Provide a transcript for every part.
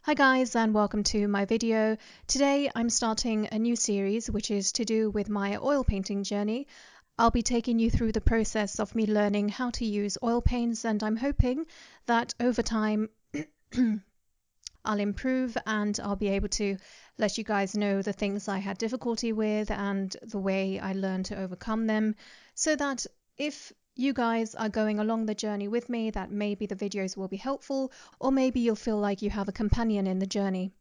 Hi guys, and welcome to my video. Today I'm starting a new series which is to do with my oil painting journey. I'll be taking you through the process of me learning how to use oil paints, and I'm hoping that over time I'll improve and I'll be able to let you guys know the things I had difficulty with and the way I learned to overcome them, so that if you guys are going along the journey with me, that maybe the videos will be helpful, or maybe you'll feel like you have a companion in the journey.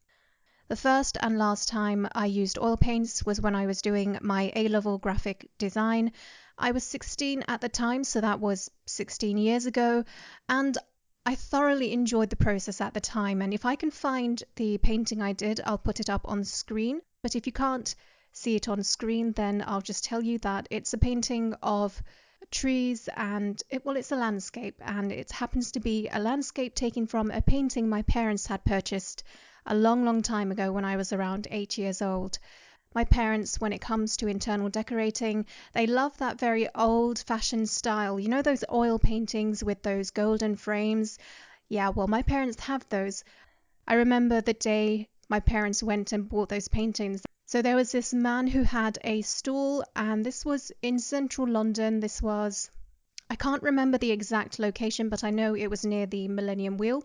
The first and last time I used oil paints was when I was doing my A-level graphic design. I was 16 at the time, so that was 16 years ago, and I thoroughly enjoyed the process at the time. And if I can find the painting I did, I'll put it up on screen. But if you can't see it on screen, then I'll just tell you that it's a painting of trees, and it's a landscape, and it happens to be a landscape taken from a painting my parents had purchased a long time ago when I was around 8 years old. My parents, when it comes to internal decorating, they love that very old-fashioned style. You know those oil paintings with those golden frames? Yeah, well, my parents have those. I remember the day my parents went and bought those paintings. So there was this man who had a stall, and this was in central London. I can't remember the exact location, but I know it was near the Millennium Wheel.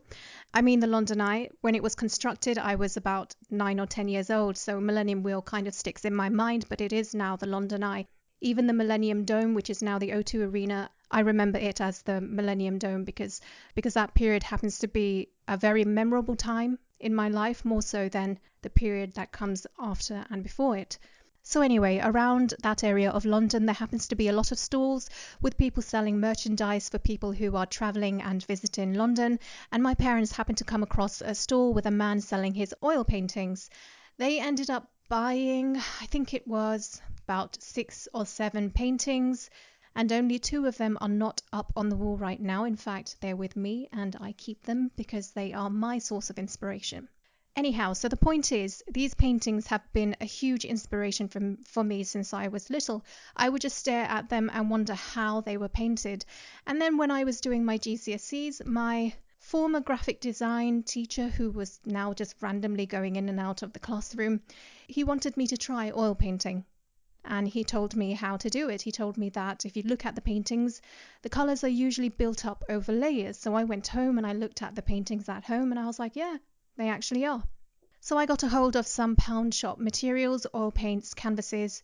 I mean the London Eye. When it was constructed, I was about 9 or 10 years old, so Millennium Wheel kind of sticks in my mind, but it is now the London Eye. Even the Millennium Dome, which is now the O2 Arena, I remember it as the Millennium Dome because that period happens to be a very memorable time in my life, more so than the period that comes after and before it. So anyway, around that area of London, there happens to be a lot of stalls with people selling merchandise for people who are traveling and visiting London. And my parents happened to come across a stall with a man selling his oil paintings. They ended up buying, I think it was about 6 or 7 paintings, and only 2 of them are not up on the wall right now. In fact, they're with me and I keep them because they are my source of inspiration. Anyhow, so the point is, these paintings have been a huge inspiration for me since I was little. I would just stare at them and wonder how they were painted. And then when I was doing my GCSEs, my former graphic design teacher, who was now just randomly going in and out of the classroom, he wanted me to try oil painting. And he told me how to do it. He told me that if you look at the paintings, the colors are usually built up over layers. So I went home and I looked at the paintings at home and I was like, yeah, they actually are. So I got a hold of some pound shop materials, oil paints, canvases,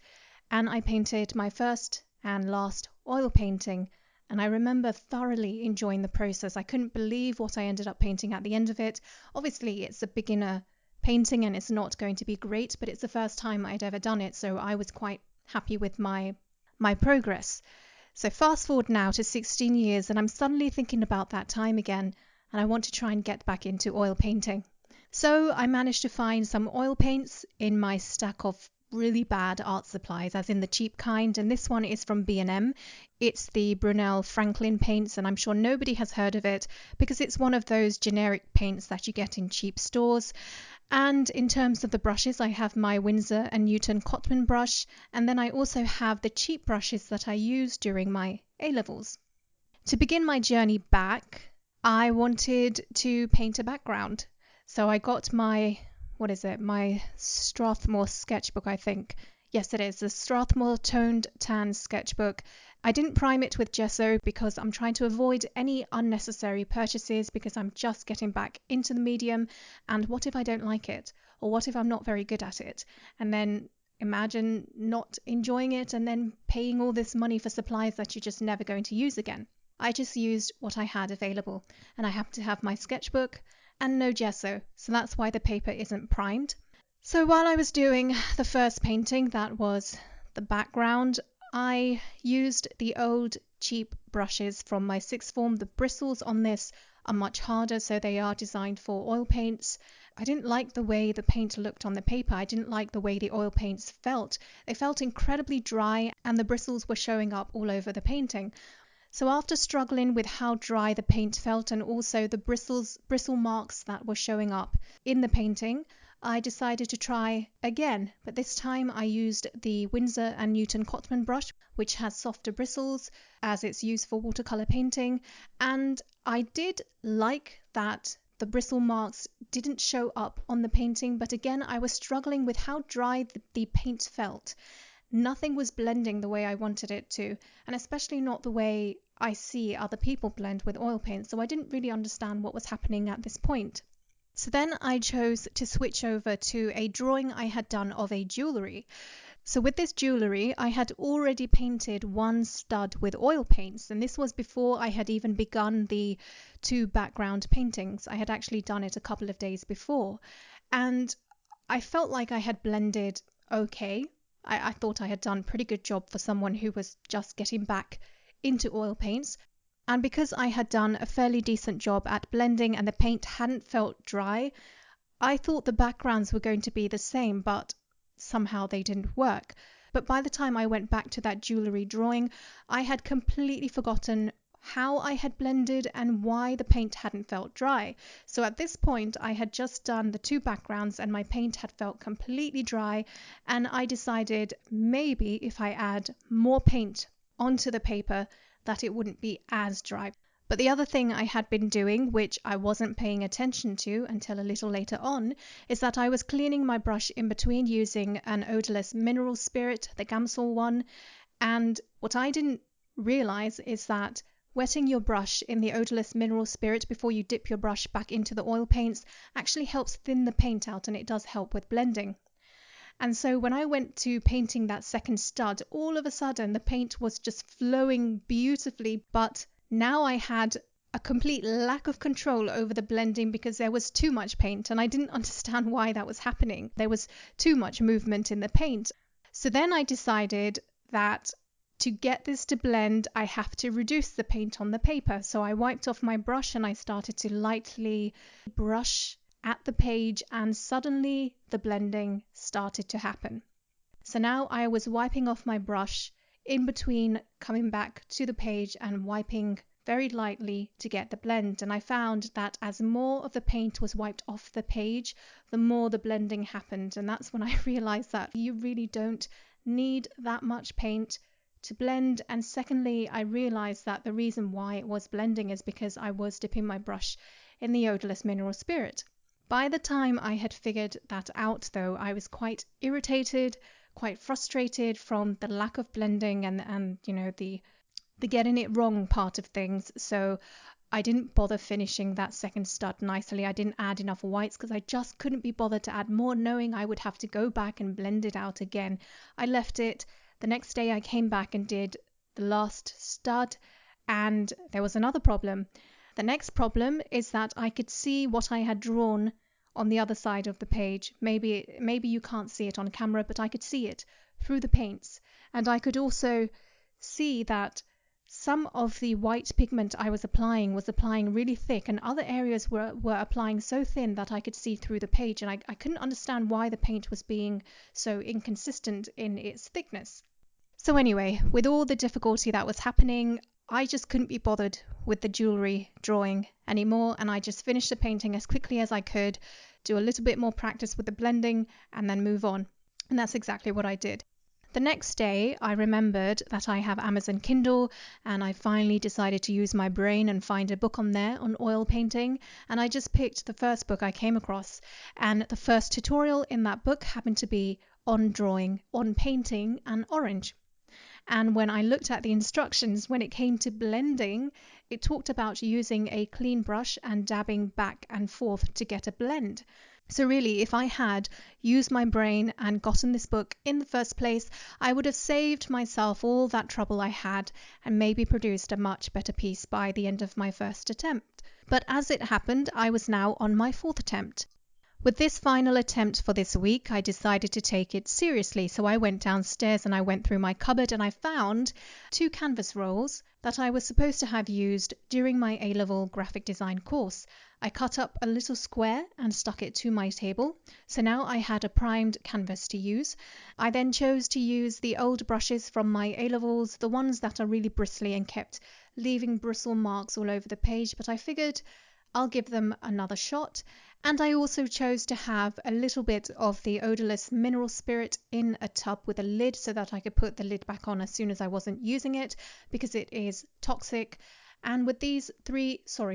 and I painted my first and last oil painting. And I remember thoroughly enjoying the process. I couldn't believe what I ended up painting at the end of it. Obviously, it's a beginner painting and it's not going to be great, but it's the first time I'd ever done it, so I was quite happy with my progress. So fast forward now to 16 years and I'm suddenly thinking about that time again, and I want to try and get back into oil painting. So I managed to find some oil paints in my stack of really bad art supplies, as in the cheap kind, and this one is from B&M. It's the Brunel Franklin paints, and I'm sure nobody has heard of it because it's one of those generic paints that you get in cheap stores. And in terms of the brushes, I have my Winsor & Newton Cotman brush, and then I also have the cheap brushes that I used during my A-levels. To begin my journey back, I wanted to paint a background. So I got my Strathmore sketchbook, I think. Yes, it is, the Strathmore Toned Tan sketchbook. I didn't prime it with gesso because I'm trying to avoid any unnecessary purchases because I'm just getting back into the medium, and what if I don't like it? Or what if I'm not very good at it? And then imagine not enjoying it and then paying all this money for supplies that you're just never going to use again. I just used what I had available, and I happened to have my sketchbook and no gesso, so that's why the paper isn't primed. So while I was doing the first painting, that was the background, I used the old cheap brushes from my sixth form. The bristles on this are much harder, so they are designed for oil paints. I didn't like the way the paint looked on the paper. I didn't like the way the oil paints felt. They felt incredibly dry and the bristles were showing up all over the painting. So after struggling with how dry the paint felt and also the bristle marks that were showing up in the painting, I decided to try again, but this time I used the Winsor & Newton Cotman brush, which has softer bristles as it's used for watercolor painting, and I did like that the bristle marks didn't show up on the painting, but again, I was struggling with how dry the paint felt. Nothing was blending the way I wanted it to, and especially not the way I see other people blend with oil paint, so I didn't really understand what was happening at this point. So then I chose to switch over to a drawing I had done of a jewellery. So with this jewellery, I had already painted one stud with oil paints, and this was before I had even begun the 2 background paintings. I had actually done it a couple of days before, and I felt like I had blended okay. I thought I had done a pretty good job for someone who was just getting back into oil paints. And because I had done a fairly decent job at blending and the paint hadn't felt dry, I thought the backgrounds were going to be the same, but somehow they didn't work. But by the time I went back to that jewellery drawing, I had completely forgotten how I had blended and why the paint hadn't felt dry. So at this point, I had just done the 2 backgrounds and my paint had felt completely dry, and I decided maybe if I add more paint onto the paper that it wouldn't be as dry. But the other thing I had been doing, which I wasn't paying attention to until a little later on, is that I was cleaning my brush in between using an odorless mineral spirit, the Gamsol one, and what I didn't realize is that wetting your brush in the odorless mineral spirit before you dip your brush back into the oil paints actually helps thin the paint out, and it does help with blending. And so when I went to painting that second stud, all of a sudden the paint was just flowing beautifully, but now I had a complete lack of control over the blending because there was too much paint and I didn't understand why that was happening. There was too much movement in the paint. So then I decided that to get this to blend, I have to reduce the paint on the paper. So I wiped off my brush and I started to lightly brush at the page, and suddenly the blending started to happen. So now I was wiping off my brush in between coming back to the page and wiping very lightly to get the blend, and I found that as more of the paint was wiped off the page, the more the blending happened. And that's when I realized that you really don't need that much paint to blend. And secondly, I realized that the reason why it was blending is because I was dipping my brush in the odorless mineral spirit. By the time I had figured that out, though, I was quite irritated, quite frustrated from the lack of blending and the getting it wrong part of things. So I didn't bother finishing that second stud nicely. I didn't add enough whites because I just couldn't be bothered to add more, knowing I would have to go back and blend it out again. I left it. The next day I came back and did the last stud, and there was another problem. The next problem is that I could see what I had drawn on the other side of the page. Maybe you can't see it on camera, but I could see it through the paints. And I could also see that some of the white pigment I was applying really thick, and other areas were applying so thin that I could see through the page, and I couldn't understand why the paint was being so inconsistent in its thickness. So anyway, with all the difficulty that was happening, I just couldn't be bothered with the jewellery drawing anymore, and I just finished the painting as quickly as I could, do a little bit more practice with the blending, and then move on. And that's exactly what I did. The next day, I remembered that I have Amazon Kindle, and I finally decided to use my brain and find a book on there on oil painting, and I just picked the first book I came across, and the first tutorial in that book happened to be on drawing, on painting an orange. And when I looked at the instructions, when it came to blending, it talked about using a clean brush and dabbing back and forth to get a blend. So really, if I had used my brain and gotten this book in the first place, I would have saved myself all that trouble I had and maybe produced a much better piece by the end of my first attempt. But as it happened, I was now on my 4th attempt. With this final attempt for this week, I decided to take it seriously, so I went downstairs and I went through my cupboard and I found 2 canvas rolls that I was supposed to have used during my A-level graphic design course. I cut up a little square and stuck it to my table, so now I had a primed canvas to use. I then chose to use the old brushes from my A-levels, the ones that are really bristly and kept leaving bristle marks all over the page, but I figured I'll give them another shot. And I also chose to have a little bit of the odorless mineral spirit in a tub with a lid so that I could put the lid back on as soon as I wasn't using it, because it is toxic And with these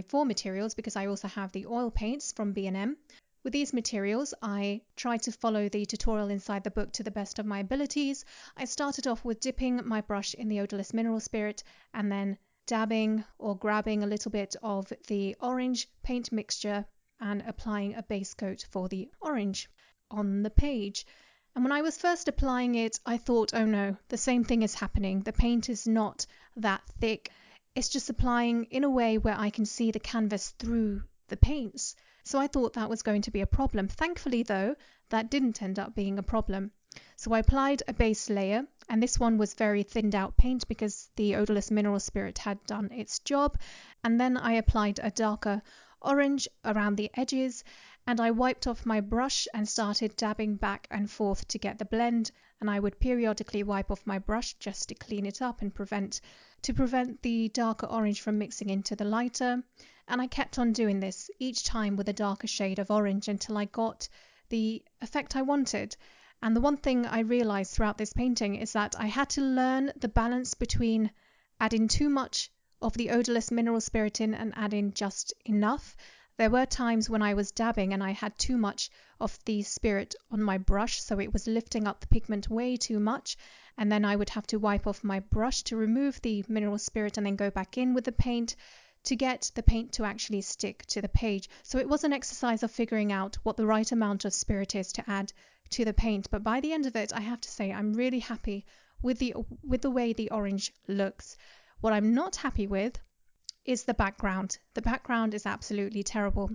four materials, because I also have the oil paints from B&M, with these materials, I tried to follow the tutorial inside the book to the best of my abilities. I started off with dipping my brush in the odorless mineral spirit and then dabbing or grabbing a little bit of the orange paint mixture and applying a base coat for the orange on the page. And when I was first applying it, I thought, oh no, the same thing is happening. The paint is not that thick. It's just applying in a way where I can see the canvas through the paints. So I thought that was going to be a problem. Thankfully, though, that didn't end up being a problem. So I applied a base layer, and this one was very thinned out paint because the odorless mineral spirit had done its job. And then I applied a darker orange around the edges, and I wiped off my brush and started dabbing back and forth to get the blend. And I would periodically wipe off my brush just to clean it up and prevent the darker orange from mixing into the lighter. And I kept on doing this each time with a darker shade of orange until I got the effect I wanted. And the one thing I realized throughout this painting is that I had to learn the balance between adding too much of the odorless mineral spirit in and adding just enough. There were times when I was dabbing and I had too much of the spirit on my brush, so it was lifting up the pigment way too much, and then I would have to wipe off my brush to remove the mineral spirit and then go back in with the paint to get the paint to actually stick to the page. So it was an exercise of figuring out what the right amount of spirit is to add to the paint. But by the end of it, I have to say I'm really happy with the way the orange looks. What I'm not happy with is the background. The background is absolutely terrible.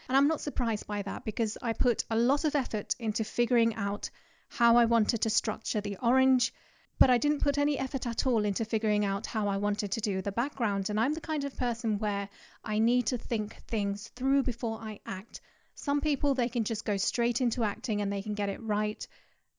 And I'm not surprised by that because I put a lot of effort into figuring out how I wanted to structure the orange, but I didn't put any effort at all into figuring out how I wanted to do the background. And I'm the kind of person where I need to think things through before I act. Some people, they can just go straight into acting and they can get it right.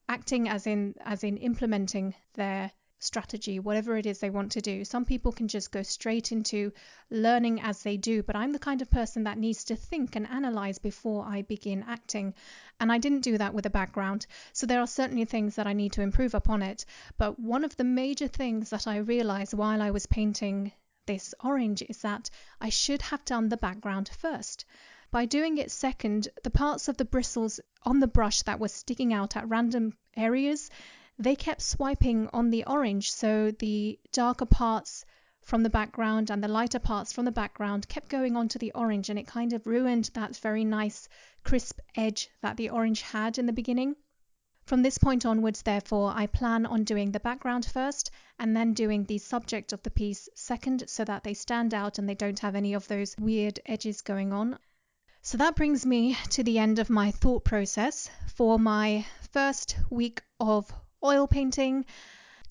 Acting as in implementing their strategy, whatever it is they want to do. Some people can just go straight into learning as they do, but I'm the kind of person that needs to think and analyze before I begin acting, and I didn't do that with a background. So there are certainly things that I need to improve upon it, but one of the major things that I realized while I was painting this orange is that I should have done the background first. By doing it second, the parts of the bristles on the brush that were sticking out at random areas, they kept swiping on the orange, so the darker parts from the background and the lighter parts from the background kept going onto the orange, and it kind of ruined that very nice crisp edge that the orange had in the beginning. From this point onwards, therefore, I plan on doing the background first and then doing the subject of the piece second so that they stand out and they don't have any of those weird edges going on. So that brings me to the end of my thought process for my first week of oil painting.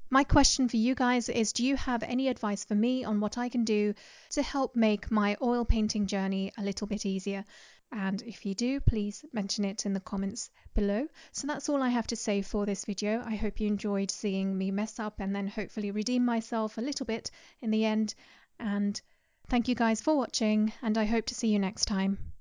My question for you guys is, do you have any advice for me on what I can do to help make my oil painting journey a little bit easier? And if you do, please mention it in the comments below. So that's all I have to say for this video. I hope you enjoyed seeing me mess up and then hopefully redeem myself a little bit in the end. And thank you guys for watching, and I hope to see you next time.